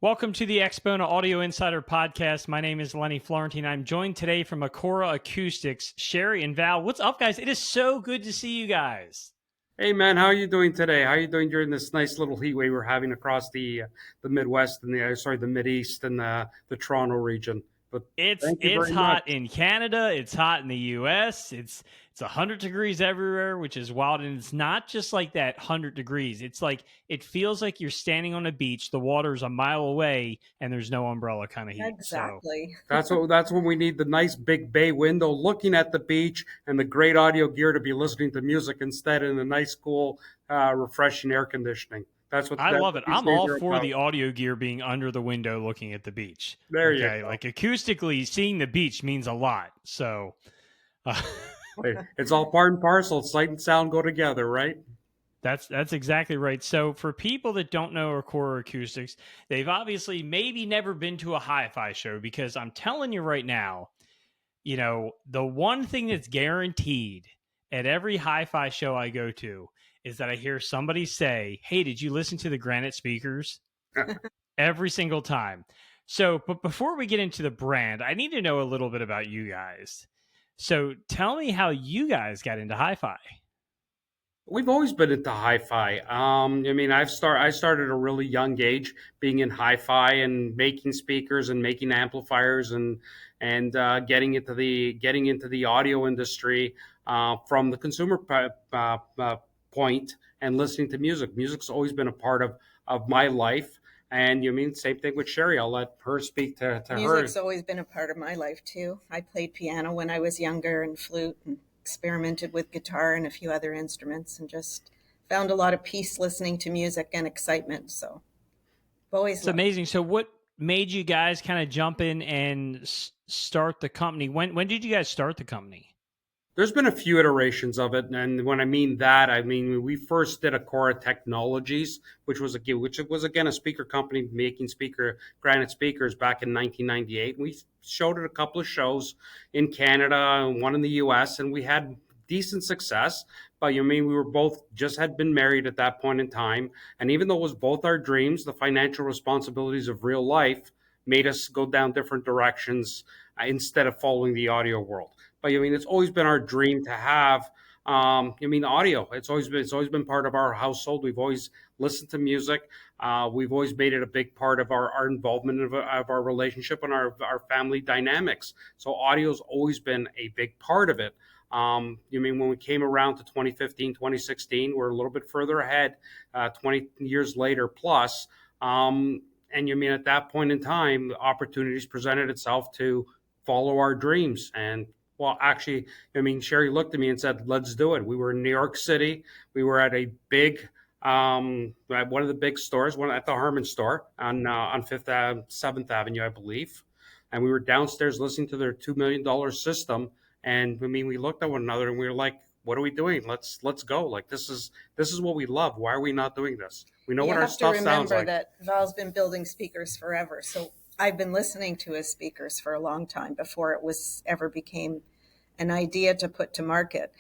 Welcome to the Axpona Audio Insider Podcast. My name is Lenny Florentine. I'm joined today from Acora Acoustics, Sheree and Val. What's up, guys? It is so good to see you guys. Hey man, how are you doing today? How are you doing during this nice little heat wave we're having across the Midwest and the Mideast and the Toronto region? But It's thank you it's very much. hot in Canada. It's hot in the U.S. It's 100 degrees everywhere, which is wild. And it's not just like that 100 degrees. It's like it feels like you're standing on a beach. The water's a mile away, and there's no umbrella kind of heat. So Exactly. That's when we need the nice big bay window looking at the beach and the great audio gear to be listening to music instead in the nice, cool, refreshing air conditioning. I That's love what it. these I'm days all are for about. the audio gear being under the window looking at the beach. There you Okay, go. like acoustically, seeing the beach means a lot. So. Uh, Hey, it's all part and parcel. Sight and sound go together, right? That's exactly right. So for people that don't know Acora Acoustics, they've obviously maybe never been to a hi-fi show because I'm telling you right now, the one thing that's guaranteed at every hi-fi show I go to is that I hear somebody say, "Hey, did you listen to the Granite speakers?" Every single time. So, but before we get into the brand, I need to know a little bit about you guys. So, tell me how you guys got into hi-fi. We've always been into hi-fi. I started at a really young age, being in hi-fi and making speakers and making amplifiers and getting into the audio industry from the consumer point and listening to music. Music's always been a part of my life. And same thing with Sherry. I'll let her speak to her. Music's always been a part of my life too. I played piano when I was younger and flute and experimented with guitar and a few other instruments and just found a lot of peace listening to music and excitement. So I've always It's loved amazing. So, what made you guys kind of jump in and start the company? When did you guys start the company? There's been a few iterations of it, and when I mean that, I mean we first did Acora Technologies, which was again a speaker company making Granite speakers back in 1998. We showed it a couple of shows in Canada and one in the U.S., and we had decent success. But we were both just had been married at that point in time, and even though it was both our dreams, the financial responsibilities of real life made us go down different directions instead of following the audio world. But it's always been our dream to have. Audio. It's always been part of our household. We've always listened to music. We've always made it a big part of our involvement of our relationship and our family dynamics. So audio's always been a big part of it. When we came around to 2015, 2016, we're a little bit further ahead, 20 years later plus. And at that point in time, opportunities presented itself to follow our dreams. And well, actually, Sherry looked at me and said, "Let's do it." We were in New York City. We were at a big, at one of the big stores, one at the Harmon store on Fifth Ave, 7th Avenue, I believe. And we were downstairs listening to their $2 million system. And we looked at one another and we were like, "What are we doing? Let's go! Like this is what we love. Why are we not doing this? We know You what our have to stuff sounds remember like." that Val's been building speakers forever. So I've been listening to his speakers for a long time before it was ever became an idea to put to market.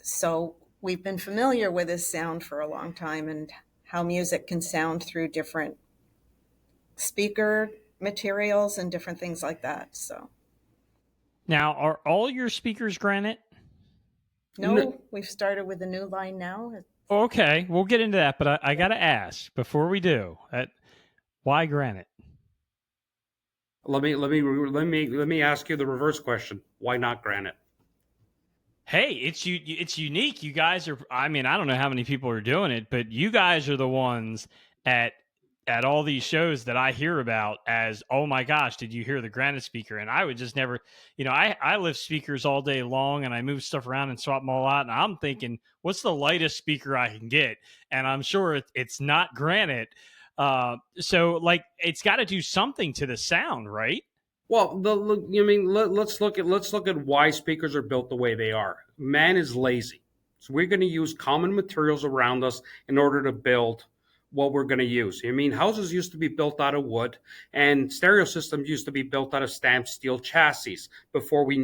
So we've been familiar with his sound for a long time and how music can sound through different speaker materials and different things like that. So Now, are all your speakers Granite? no, we've started with a new line now. Okay, we'll get into that, but I got to ask before we do. Why Granite? Let me ask you the reverse question. Why not Granite? Hey, it's unique. You guys are. I mean, I don't know how many people are doing it, but you guys are the ones at all these shows that I hear about as, oh my gosh, did you hear the Granite speaker? And I would just never, I lift speakers all day long and I move stuff around and swap them all out. And I'm thinking, what's the lightest speaker I can get? And I'm sure it's not Granite. So like, it's got to do something to the sound, right? Well, let's look at why speakers are built the way they are. Man is lazy, so we're going to use common materials around us in order to build what we're going to use. I mean, houses used to be built out of wood, and stereo systems used to be built out of stamped steel chassis before we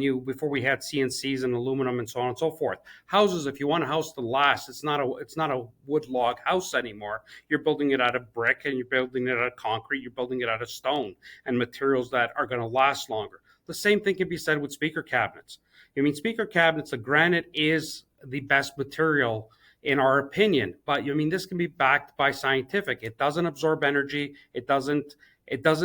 had CNCs and aluminum and so on and so forth. Houses, if you want a house to last, it's not a wood log house anymore. You're building it out of brick, and you're building it out of concrete, you're building it out of stone and materials that are going to last longer. The same thing can be said with speaker cabinets. I mean, speaker cabinets, the granite is the best material in our opinion, but I mean, this can be backed by scientific. It doesn't absorb energy. It doesn't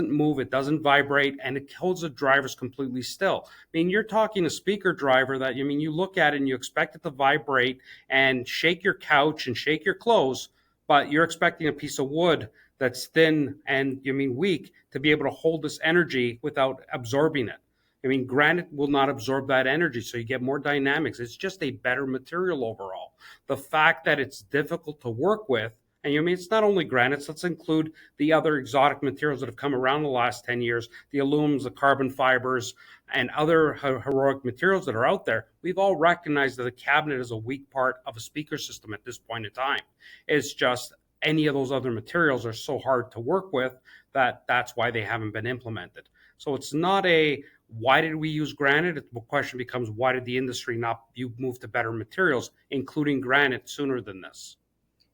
move. It doesn't vibrate, and it holds the drivers completely still. I mean, you're talking a speaker driver that, I mean, you look at it and you expect it to vibrate and shake your couch and shake your clothes, but you're expecting a piece of wood that's thin and, I mean, weak to be able to hold this energy without absorbing it. I mean, granite will not absorb that energy, so you get more dynamics. It's just a better material overall. The fact that it's difficult to work with, and I mean, it's not only granites, let's include the other exotic materials that have come around the last 10 years, the alums, the carbon fibers, and other heroic materials that are out there. We've all recognized that a cabinet is a weak part of a speaker system at this point in time. It's just any of those other materials are so hard to work with that's why they haven't been implemented. So it's not a why did we use granite? The question becomes, why did the industry not move to better materials, including granite, sooner than this?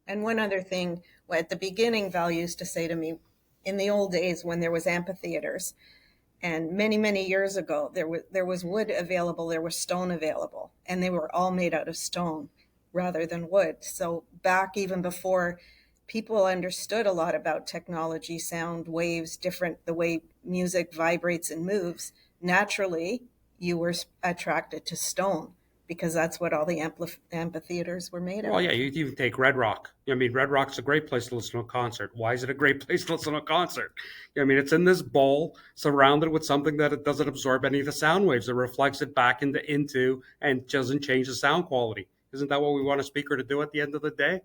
And one other thing, at the beginning, Val used to say to me, in the old days when there was amphitheaters, and many, many years ago, there was wood available, there was stone available, and they were all made out of stone rather than wood. So back even before people understood a lot about technology, sound waves, the way music vibrates and moves, naturally you were attracted to stone because that's what all the amphitheaters were made of. Well, yeah, you even take Red Rock. I mean, Red Rock's a great place to listen to a concert. Why is it a great place to listen to a concert? I mean, it's in this bowl surrounded with something that it doesn't absorb any of the sound waves. It reflects it back into and doesn't change the sound quality. Isn't that what we want a speaker to do at the end of the day?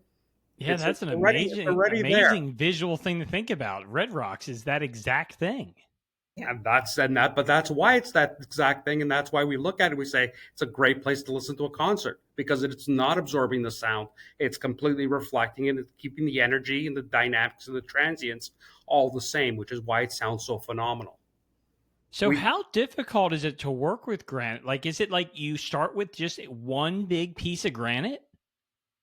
Yeah, that's an amazing visual thing to think about. Red Rocks is that exact thing. Yeah. But that's why it's that exact thing, and that's why we look at it. We say it's a great place to listen to a concert because it's not absorbing the sound; it's completely reflecting it, it's keeping the energy and the dynamics and the transients all the same, which is why it sounds so phenomenal. So, how difficult is it to work with granite? Like, is it like you start with just one big piece of granite?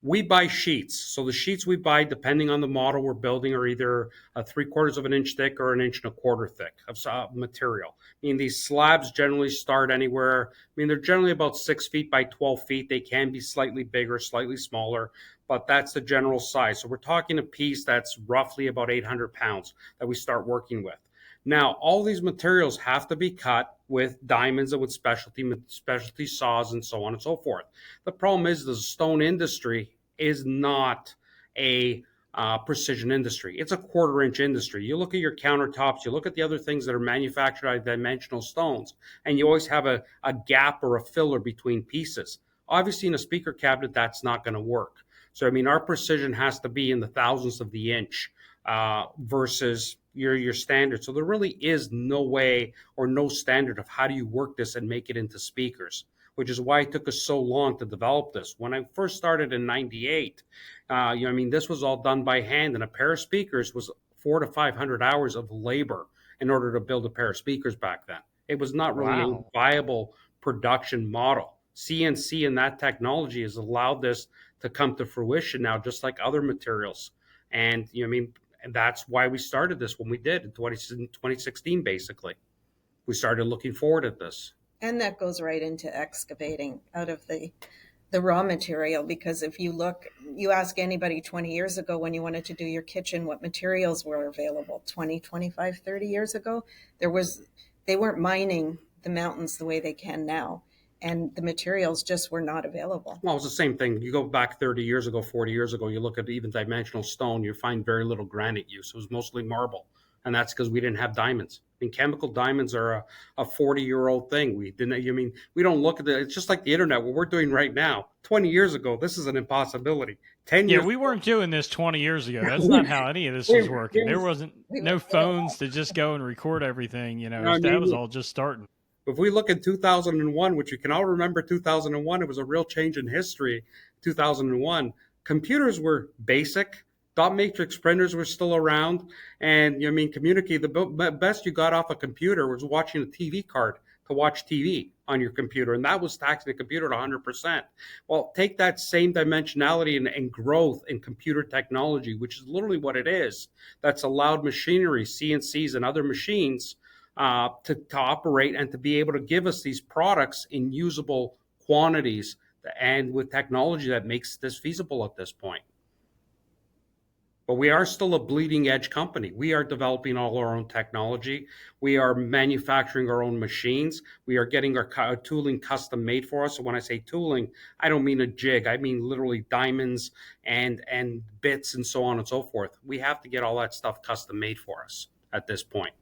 We buy sheets. So the sheets we buy, depending on the model we're building, are either 3/4 of an inch thick or 1.25 inches thick of material. I mean, these slabs generally start anywhere. I mean, they're generally about 6 feet by 12 feet. They can be slightly bigger, slightly smaller, but that's the general size. So we're talking a piece that's roughly about 800 pounds that we start working with. Now, all these materials have to be cut with diamonds and with specialty saws and so on and so forth. The problem is the stone industry is not a precision industry. It's a 1/4 inch industry. You look at your countertops, you look at the other things that are manufactured out of dimensional stones, and you always have a gap or a filler between pieces. Obviously, in a speaker cabinet, that's not going to work. So, I mean, our precision has to be in the thousandths of the inch versus your standard. So there really is no way or no standard of how do you work this and make it into speakers, which is why it took us so long to develop this. When I first started in '98, I mean, this was all done by hand, and a pair of speakers was 400 to 500 hours of labor in order to build a pair of speakers back then. It was not really a viable production model. CNC and that technology has allowed this to come to fruition now, just like other materials. And I mean, and that's why we started this when we did in 2016, basically. We started looking forward at this. And that goes right into excavating out of the raw material, because if you ask anybody 20 years ago when you wanted to do your kitchen what materials were available 20, 25, 30 years ago, they weren't mining the mountains the way they can now. And the materials just were not available. Well, it's the same thing. You go back 30 years ago, 40 years ago, you look at even dimensional stone, you find very little granite use. It was mostly marble. And that's because we didn't have diamonds. I mean, chemical diamonds are a 40-year-old thing. We don't look at it. It's just like the internet, what we're doing right now. 20 years ago, this is an impossibility. 10 years we weren't doing this 20 years ago. That's not how any of this was working. There wasn't no phones to just go and record everything. That was all just starting. If we look at 2001, which you can all remember 2001, it was a real change in history. 2001, computers were basic, Dot matrix printers were still around, and I mean, communicate. The best you got off a computer was watching a TV card to watch TV on your computer, and that was taxing the computer at 100%. Well, take that same dimensionality and growth in computer technology, which is literally what it is, that's allowed machinery, CNCs, and other machines to operate and to be able to give us these products in usable quantities, and with technology that makes this feasible at this point. But we are still a bleeding edge company. We are developing all our own technology. We are manufacturing our own machines. We are getting our tooling custom made for us. So when I say tooling, I don't mean a jig. I mean literally diamonds and bits and so on and so forth. We have to get all that stuff custom made for us at this point.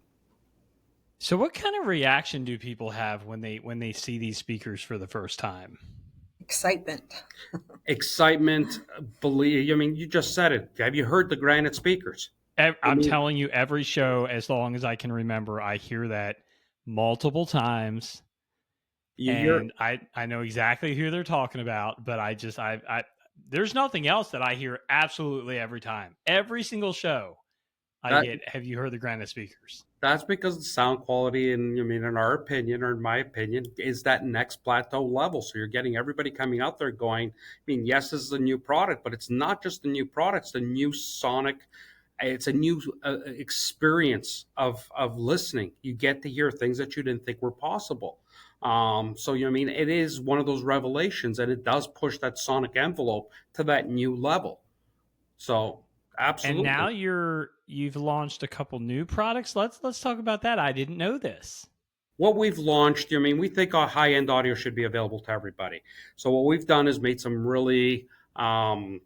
So what kind of reaction do people have when they see these speakers for the first time? Excitement. Excitement, believe. I mean, you just said it. Have you heard the Granite speakers? I'm telling you, every show, as long as I can remember, I hear that multiple times. And I know exactly who they're talking about, but I there's nothing else that I hear absolutely every time. Every single show I get, have you heard the Granite speakers? That's because the sound quality, and I mean, in our opinion, or in my opinion, is that next plateau level. So you're getting everybody coming out there going, I mean, yes, this is a new product, but it's not just a new product, it's a new sonic, it's a new experience of listening. You get to hear things that you didn't think were possible. So I mean, it is one of those revelations, and it does push that sonic envelope to that new level. So absolutely. And now you've launched a couple new products. Let's talk about that. I didn't know this. What we've launched, I mean, we think our high-end audio should be available to everybody. So what we've done is made some really long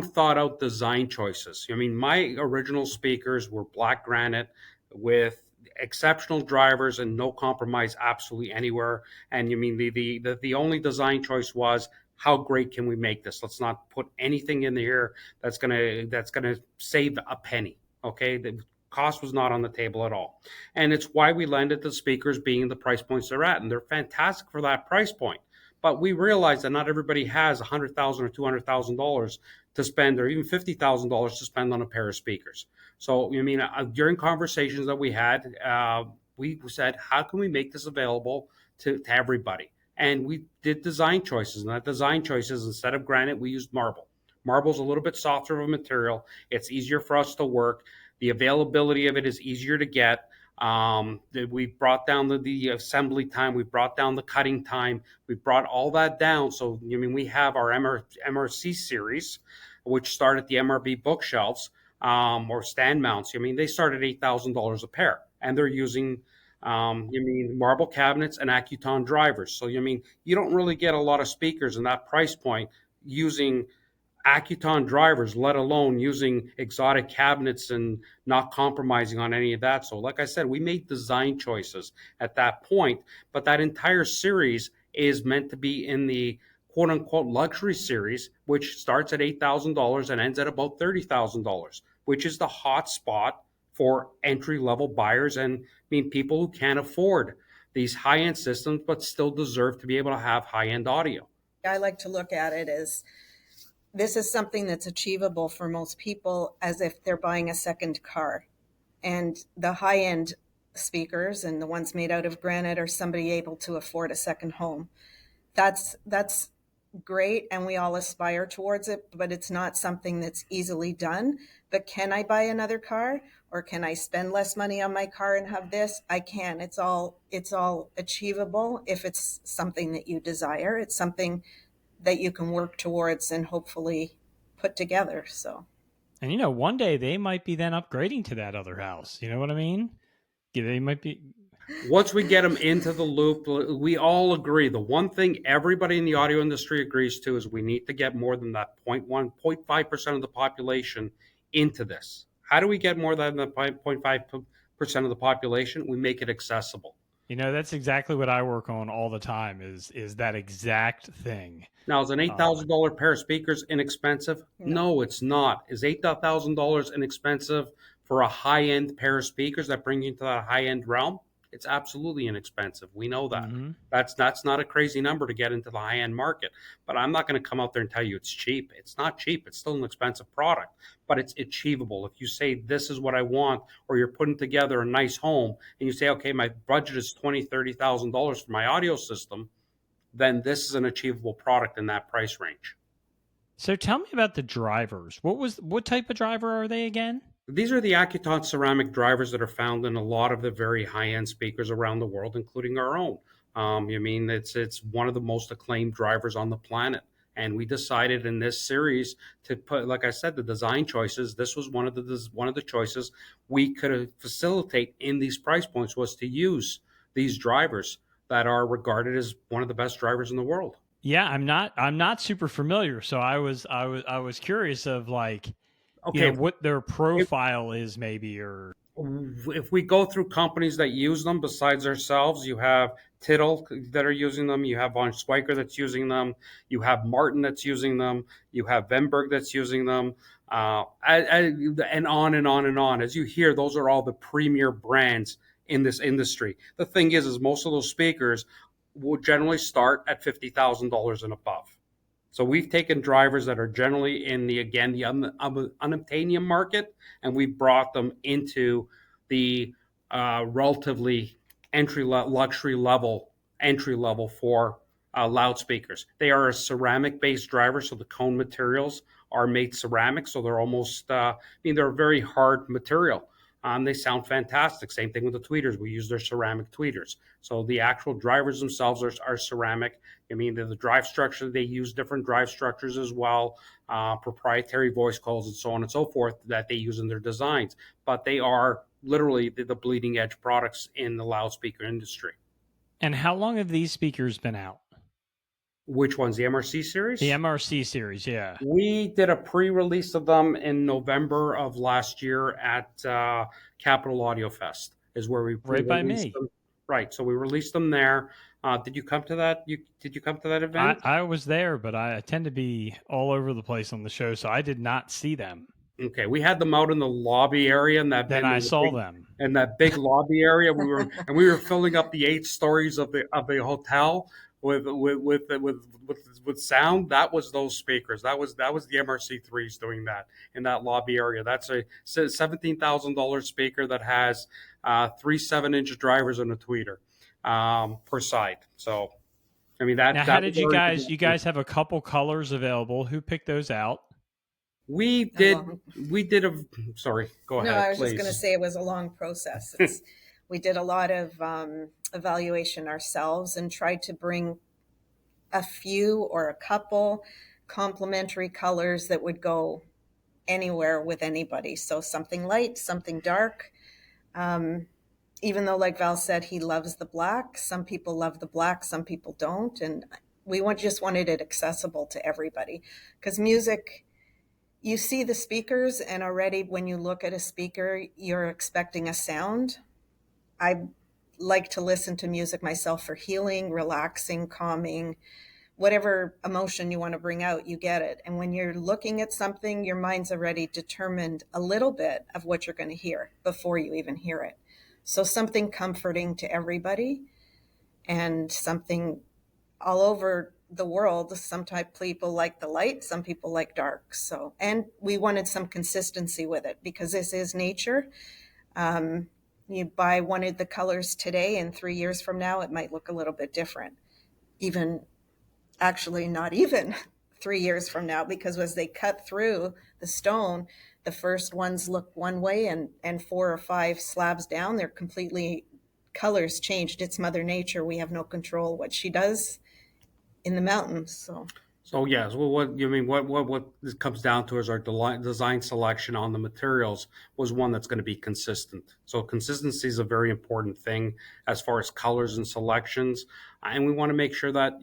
thought-out design choices. I mean, my original speakers were black granite with exceptional drivers and no compromise absolutely anywhere. And you mean the only design choice was, how great can we make this? Let's not put anything in here that's gonna save a penny. Okay, the cost was not on the table at all, and it's why we landed the speakers being the price points they're at, and they're fantastic for that price point. But we realize that not everybody has $100,000 or $200,000 to spend, or even $50,000 to spend on a pair of speakers. So I mean, during conversations that we had, we said, how can we make this available to everybody? And we did design choices, and that design choices, instead of granite, we used marble. Marble's a little bit softer of a material. It's easier for us to work. The availability of it is easier to get. We brought down the assembly time. We brought down the cutting time. We brought all that down. So, I mean, we have our MRC series, which start at the MRB bookshelves, or stand mounts. I mean, they start at $8,000 a pair, and they're using you mean marble cabinets and Acuton drivers. So you mean you don't really get a lot of speakers in that price point using Acuton drivers, let alone using exotic cabinets and not compromising on any of that. So like I said, we made design choices at that point, but that entire series is meant to be in the quote unquote luxury series, which starts at $8,000 and ends at about $30,000, which is the hot spot for entry level buyers, and I mean people who can't afford these high end systems but still deserve to be able to have high end audio. I like to look at it as this is something that's achievable for most people, as if they're buying a second car. And the high end speakers and the ones made out of granite are somebody able to afford a second home. That's great, and we all aspire towards it, but it's not something that's easily done. But can I buy another car, or can I spend less money on my car and have this? I can. It's all achievable if it's something that you desire. It's something that you can work towards and hopefully put together. So, and you know, one day they might be then upgrading to that other house. You know what I mean? They might be. Once we get them into the loop, we all agree. The one thing everybody in the audio industry agrees to is we need to get more than that 0.1, 0.5% of the population into this. How do we get more than the 0.5% of the population? We make it accessible. You know, that's exactly what I work on all the time is that exact thing. Now, is an $8,000 pair of speakers inexpensive? No, it's not. Is $8,000 inexpensive for a high-end pair of speakers that bring you into that high-end realm? It's absolutely inexpensive. We know that. Mm-hmm. That's not a crazy number to get into the high end market. But I'm not going to come out there and tell you it's cheap. It's not cheap. It's still an expensive product, but it's achievable. If you say this is what I want, or you're putting together a nice home and you say, okay, my budget is $20,000-$30,000 for my audio system, then this is an achievable product in that price range. So tell me about the drivers. What type of driver are they again? These are the Acuton ceramic drivers that are found in a lot of the very high-end speakers around the world, including our own. I mean, it's one of the most acclaimed drivers on the planet. And we decided in this series to put, like I said, the design choices. This was one of the choices we could facilitate in these price points, was to use these drivers that are regarded as one of the best drivers in the world. Yeah, I'm not super familiar, so I was curious of, like, Okay, what their if, profile is, maybe, or if we go through companies that use them besides ourselves, you have Tittle that are using them, you have Von Schweiker that's using them, you have Martin that's using them, you have Venberg that's using them, and on and on and on. As you hear, those are all the premier brands in this industry. The thing is most of those speakers will generally start at $50,000 and above. So we've taken drivers that are generally in the unobtainium market, and we brought them into the relatively entry level for loudspeakers. They are a ceramic based driver, so the cone materials are made ceramic, so they're almost they're a very hard material. They sound fantastic. Same thing with the tweeters. We use their ceramic tweeters. So the actual drivers themselves are ceramic. I mean, the drive structure, they use different drive structures as well, proprietary voice coils and so on and so forth that they use in their designs. But they are literally the bleeding edge products in the loudspeaker industry. And how long have these speakers been out? Which ones? The MRC series? The MRC series, yeah. We did a pre-release of them in November of last year at Capital Audio Fest, is where we Right by released me. them. Right, so we released them there. Did you come to that? Did you come to that event? I was there, but I tend to be all over the place on the show, so I did not see them. Okay, we had them out in the lobby area, and Then I saw them. in that big lobby area. We were filling up the 8 stories of the hotel with sound. That was those speakers. That was the MRC3s doing that in that lobby area. That's a $17,000 speaker that has 3 7-inch drivers and a tweeter per side. So, I mean that. Now, that how was did you already- guys? You guys have a couple colors available. Who picked those out? We did. We did a. Sorry, go ahead. No, I was please. just going to say it was a long process. We did a lot of evaluation ourselves and tried to bring a few or a couple complementary colors that would go anywhere with anybody. So something light, something dark. Even though, like Val said, he loves the black. Some people love the black, some people don't. And we just wanted it accessible to everybody. Because music, you see the speakers, and already when you look at a speaker, you're expecting a sound. I like to listen to music myself for healing, relaxing, calming, whatever emotion you want to bring out, you get it. And when you're looking at something, your mind's already determined a little bit of what you're going to hear before you even hear it. So something comforting to everybody, and something all over the world. Some type people like the light, some people like dark. So, and we wanted some consistency with it because this is nature. You buy one of the colors today, and 3 years from now, it might look a little bit different. Actually not even 3 years from now, because as they cut through the stone, the first ones look one way, and 4 or 5 slabs down, they're completely colors changed. It's Mother Nature. We have no control what she does in the mountains. So yes, well, what you mean? What this comes down to is our design selection on the materials was one that's going to be consistent. So consistency is a very important thing as far as colors and selections, and we want to make sure that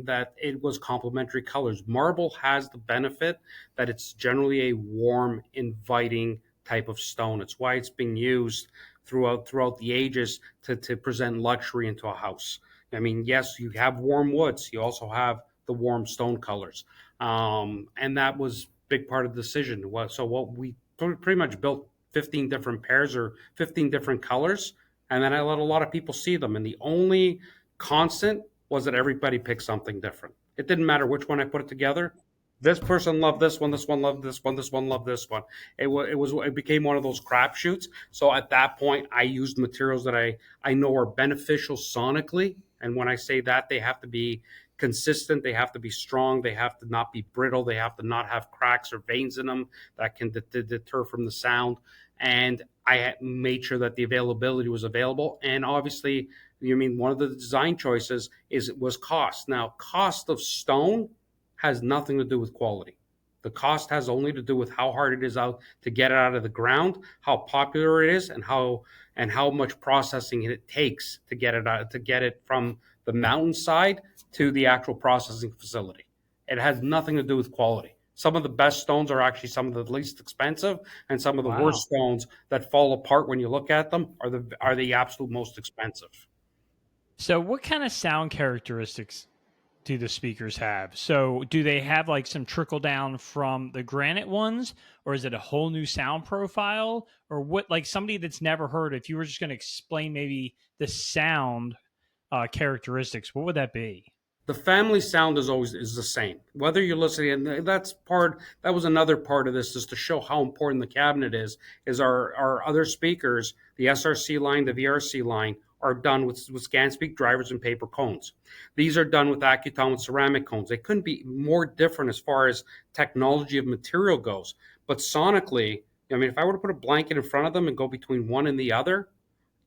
that it was complementary colors. Marble has the benefit that it's generally a warm, inviting type of stone. It's why it's been used throughout the ages to present luxury into a house. I mean, yes, you have warm woods. You also have the warm stone colors. And that was a big part of the decision. So what we pretty much built 15 different pairs or 15 different colors And then I let a lot of people see them. And the only constant was that everybody picked something different. It didn't matter which one I put it together. This person loved this one loved this one loved this one. It became one of those crapshoots. So at that point, I used materials that I know are beneficial sonically. And when I say that, they have to be consistent, they have to be strong, they have to not be brittle, they have to not have cracks or veins in them that can deter from the sound. And I made sure that the availability was available. And obviously, one of the design choices was cost. Now, cost of stone has nothing to do with quality. The cost has only to do with how hard it is out to get it out of the ground, how popular it is, and how much processing it takes to get it out, to get it from the mountainside to the actual processing facility. It has nothing to do with quality. Some of the best stones are actually some of the least expensive, and some of the worst stones that fall apart when you look at them are the absolute most expensive. So what kind of sound characteristics do the speakers have? So do they have like some trickle down from the Granite ones, or is it a whole new sound profile? Or what, like somebody that's never heard, if you were just going to explain maybe the sound characteristics, what would that be? The family sound is the same, whether you're listening. And that was another part of this, is to show how important the cabinet is our other speakers, the SRC line, the VRC line, are done with ScanSpeak drivers and paper cones. These are done with Acuton with ceramic cones. They couldn't be more different as far as technology of material goes. But sonically, if I were to put a blanket in front of them and go between one and the other,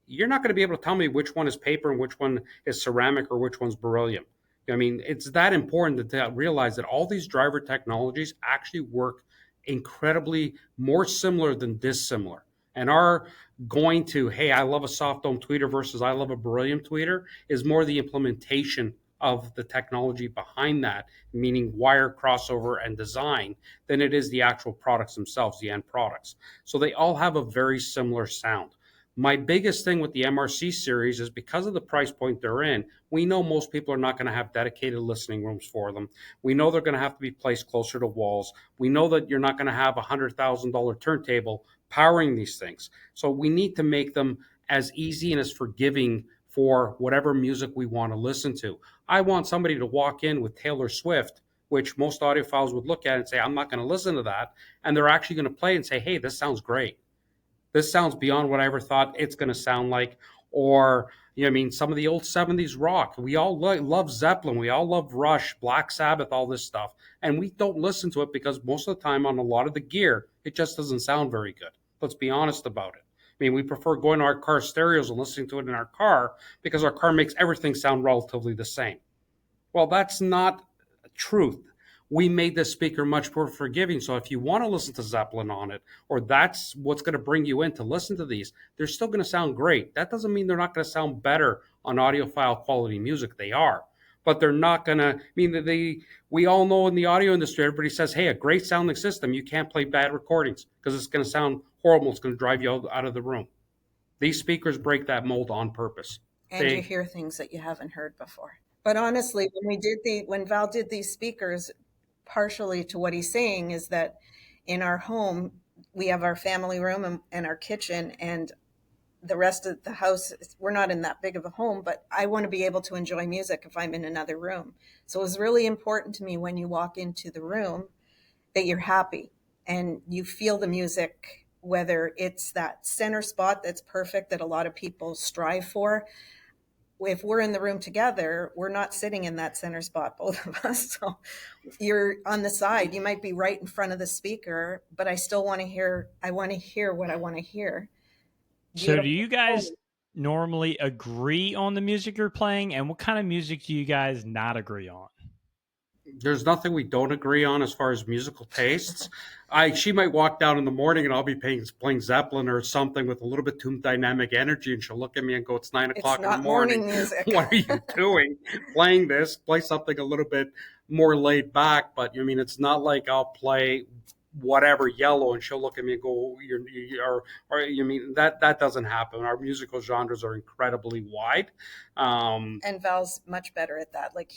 you're not going to be able to tell me which one is paper and which one is ceramic or which one's beryllium. It's that important to realize that all these driver technologies actually work incredibly more similar than dissimilar. And our going to, hey, I love a soft dome tweeter versus I love a beryllium tweeter, is more the implementation of the technology behind that, meaning wire crossover and design, than it is the actual products themselves, the end products. So they all have a very similar sound. My biggest thing with the MRC series is because of the price point they're in, we know most people are not going to have dedicated listening rooms for them. We know they're going to have to be placed closer to walls. We know that you're not going to have a $100,000 turntable powering these things. So we need to make them as easy and as forgiving for whatever music we want to listen to. I want somebody to walk in with Taylor Swift, which most audiophiles would look at and say, I'm not going to listen to that. And they're actually going to play and say, hey, this sounds great. This sounds beyond what I ever thought it's going to sound like. Or, some of the old 70s rock. We all love Zeppelin. We all love Rush, Black Sabbath, all this stuff. And we don't listen to it because most of the time on a lot of the gear, it just doesn't sound very good. Let's be honest about it. We prefer going to our car stereos and listening to it in our car because our car makes everything sound relatively the same. Well, that's not truth. We made this speaker much more forgiving. So if you want to listen to Zeppelin on it, or that's what's going to bring you in to listen to these, they're still going to sound great. That doesn't mean they're not going to sound better on audiophile quality music. They are. But they're not going to we all know in the audio industry, everybody says, hey, a great sounding system, you can't play bad recordings because it's going to sound horrible. It's going to drive you out of the room. These speakers break that mold on purpose. And you hear things that you haven't heard before. But honestly, when Val did these speakers, partially to what he's saying is that in our home, we have our family room and our kitchen, and the rest of the house, we're not in that big of a home, but I want to be able to enjoy music if I'm in another room. So it was really important to me when you walk into the room that you're happy and you feel the music, whether it's that center spot that's perfect that a lot of people strive for. If we're in the room together, we're not sitting in that center spot, both of us. So you're on the side. You might be right in front of the speaker, but I still want to hear, what I want to hear. So do you guys normally agree on the music you're playing? And what kind of music do you guys not agree on? There's nothing we don't agree on as far as musical tastes. She might walk down in the morning and I'll be playing Zeppelin or something with a little bit too dynamic energy, and she'll look at me and go, "It's 9 o'clock in the morning. Music. What are you doing? Playing this? Play something a little bit more laid back." But it's not like I'll play whatever yellow and she'll look at me and go, that doesn't happen. Our musical genres are incredibly wide. And Val's much better at that. Like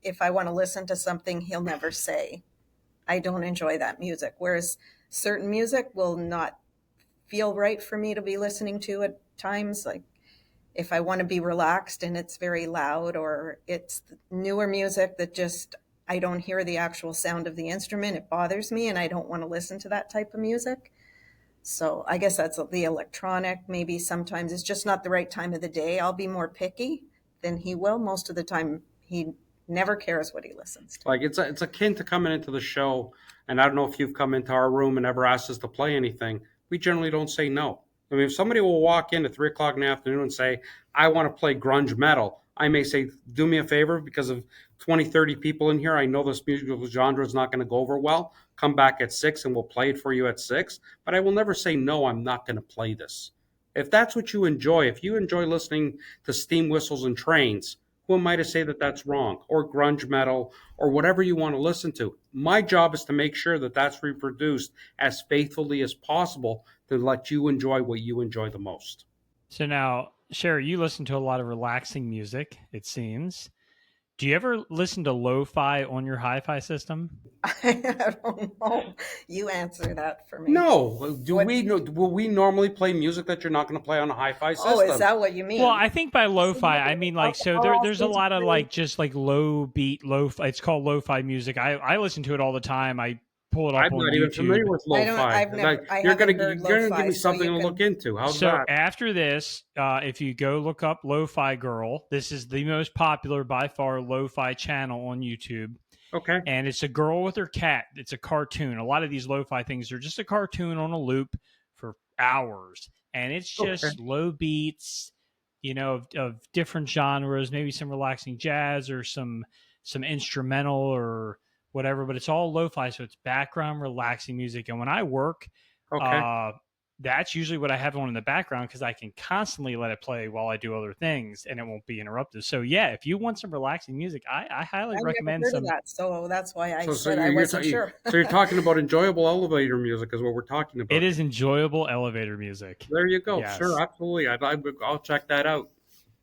if I want to listen to something, he'll never say, I don't enjoy that music. Whereas certain music will not feel right for me to be listening to at times. Like if I want to be relaxed and it's very loud, or it's newer music that just, I don't hear the actual sound of the instrument, it bothers me and I don't want to listen to that type of music. So I guess that's the electronic. Maybe sometimes it's just not the right time of the day. I'll be more picky than he will. Most of the time, he never cares what he listens to. Like it's akin to coming into the show, and I don't know if you've come into our room and ever asked us to play anything. We generally don't say no. I mean, if somebody will walk in at 3 o'clock in the afternoon and say, "I want to play grunge metal," I may say, "Do me a favor, because of 20, 30 people in here. I know this musical genre is not going to go over well. Come back at 6 and we'll play it for you at 6." But I will never say, "No, I'm not going to play this." If that's what you enjoy, if you enjoy listening to steam whistles and trains, who am I to say that that's wrong? Or grunge metal, or whatever you want to listen to. My job is to make sure that that's reproduced as faithfully as possible to let you enjoy what you enjoy the most. So now, Sheree, you listen to a lot of relaxing music, it seems. Do you ever listen to lo-fi on your hi-fi system? I don't know. You answer that for me. No. Will we normally play music that you're not going to play on a hi-fi system? Oh, is that what you mean? Well, I think by lo-fi, I mean like, so there's a lot of like just like low beat, lo-fi. It's called lo-fi music. I listen to it all the time. I pull it up I'm on not YouTube. even familiar with lo-fi. You're going to give me something to look into. How's so that? After this, if you go look up Lo-Fi Girl, this is the most popular by far lo-fi channel on YouTube. Okay. And it's a girl with her cat. It's a cartoon. A lot of these lo-fi things are just a cartoon on a loop for hours. And it's just low beats, of different genres, maybe some relaxing jazz or some instrumental or whatever, but it's all lo-fi, so it's background relaxing music. And when I work, that's usually what I have on in the background, because I can constantly let it play while I do other things and it won't be interrupted. So yeah, if you want some relaxing music, I highly recommend never heard some. Of that, so that's why I said I wasn't sure. So you're talking about enjoyable elevator music is what we're talking about. It is enjoyable elevator music. There you go. Yes. Sure, absolutely. I'll check that out.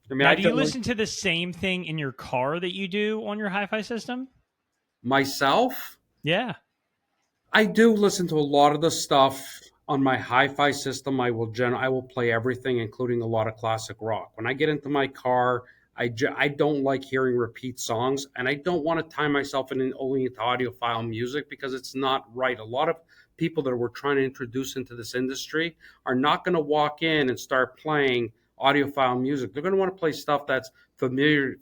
I mean, now, do you listen to the same thing in your car that you do on your hi-fi system? Myself? Yeah. I do listen to a lot of the stuff on my hi-fi system. I will play everything, including a lot of classic rock. When I get into my car, I don't like hearing repeat songs, and I don't want to tie myself only into audiophile music, because it's not right. A lot of people that we're trying to introduce into this industry are not going to walk in and start playing audiophile music. They're going to want to play stuff that's familiar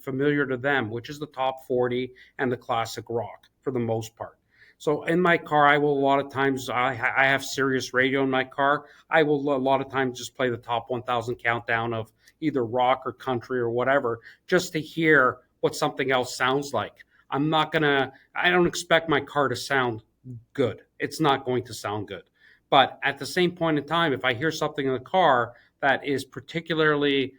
to them, which is the top 40 and the classic rock for the most part. So in my car, I will a lot of times, I have Sirius radio in my car. I will a lot of times just play the top 1,000 countdown of either rock or country or whatever, just to hear what something else sounds like. I don't expect my car to sound good. It's not going to sound good. But at the same point in time, if I hear something in the car that is particularly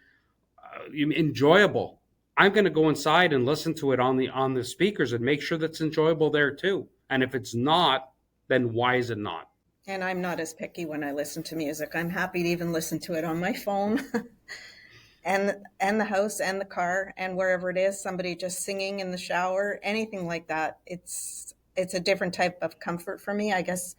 enjoyable, I'm going to go inside and listen to it on the speakers and make sure that's enjoyable there too. And if it's not, then why is it not? And I'm not as picky when I listen to music. I'm happy to even listen to it on my phone and the house and the car and wherever it is, somebody just singing in the shower, anything like that. It's a different type of comfort for me. I guess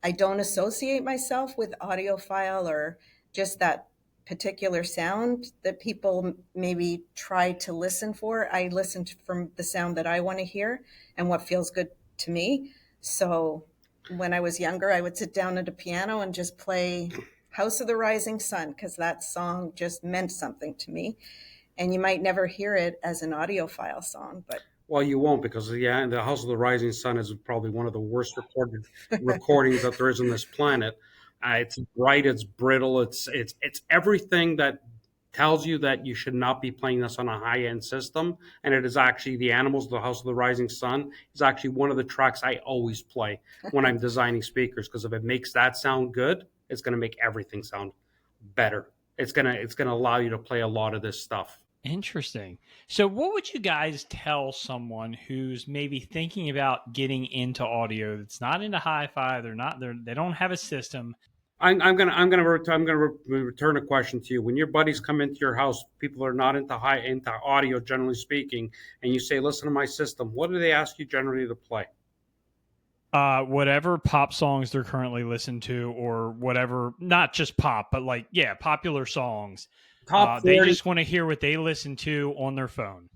I don't associate myself with audiophile or just that particular sound that people maybe try to listen for. I listen from the sound that I want to hear and what feels good to me. So when I was younger, I would sit down at a piano and just play House of the Rising Sun, because that song just meant something to me. And you might never hear it as an audiophile song, but well, you won't, because the House of the Rising Sun is probably one of the worst recorded recordings that there is on this planet. It's bright, it's brittle, it's everything that tells you that you should not be playing this on a high-end system. And it is actually the Animals, the House of the Rising Sun is actually one of the tracks I always play when I'm designing speakers, because if it makes that sound good, it's going to make everything sound better. It's going to allow you to play a lot of this stuff. Interesting. So what would you guys tell someone who's maybe thinking about getting into audio, that's not into hi-fi, they don't have a system? I'm gonna return a question to you. When your buddies come into your house, people are not into audio, generally speaking, and you say, "Listen to my system," what do they ask you generally to play? Whatever pop songs they're currently listening to, or whatever, not just pop, but like, yeah, popular songs. Top They 40. just want to hear what they listen to on their phone.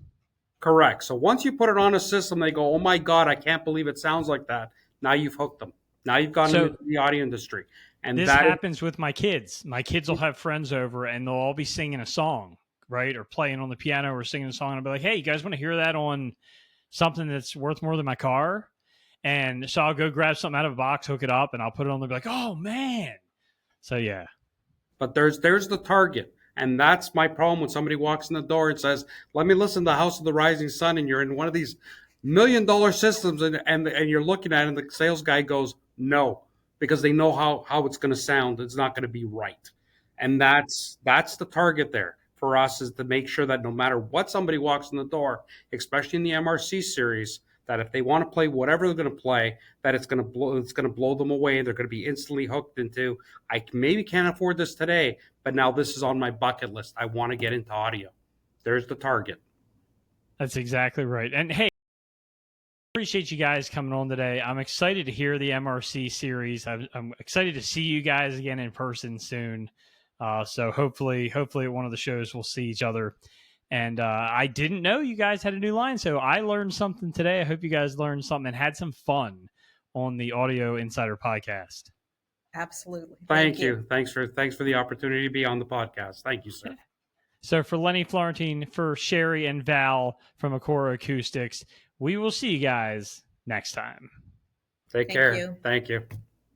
Correct. So once you put it on a system, they go, "Oh my God, I can't believe it sounds like that." Now you've hooked them. Now you've gone So into the audio industry, and this that is happens with my kids. My kids will have friends over and they'll all be singing a song, right? Or playing on the piano or singing a song. And I'll be like, hey, you guys want to hear that on something that's worth more than my car? And so I'll go grab something out of a box, hook it up, and I'll put it on. They'll be like, oh, man. So, yeah. But there's the target. And that's my problem when somebody walks in the door and says, "Let me listen to the House of the Rising Sun," and you're in one of these $1 million systems, and you're looking at it, and the sales guy goes, "No," because they know how it's going to sound. It's not going to be right. And that's the target there for us, is to make sure that no matter what somebody walks in the door, especially in the MRC series, that if they want to play whatever they're going to play, that it's going to blow them away. They're going to be instantly hooked into, I maybe can't afford this today, but now this is on my bucket list. I want to get into audio. There's the target. That's exactly right. And hey, appreciate you guys coming on today. I'm excited to hear the MRC series. I'm excited to see you guys again in person soon. So hopefully at one of the shows we'll see each other. And I didn't know you guys had a new line, so I learned something today. I hope you guys learned something and had some fun on the Audio Insider podcast. Absolutely. Thank you. Thanks for the opportunity to be on the podcast. Thank you, sir. So for Lenny, Florentine, for Sheree and Val from Acora Acoustics, we will see you guys next time. Take care. Thank you.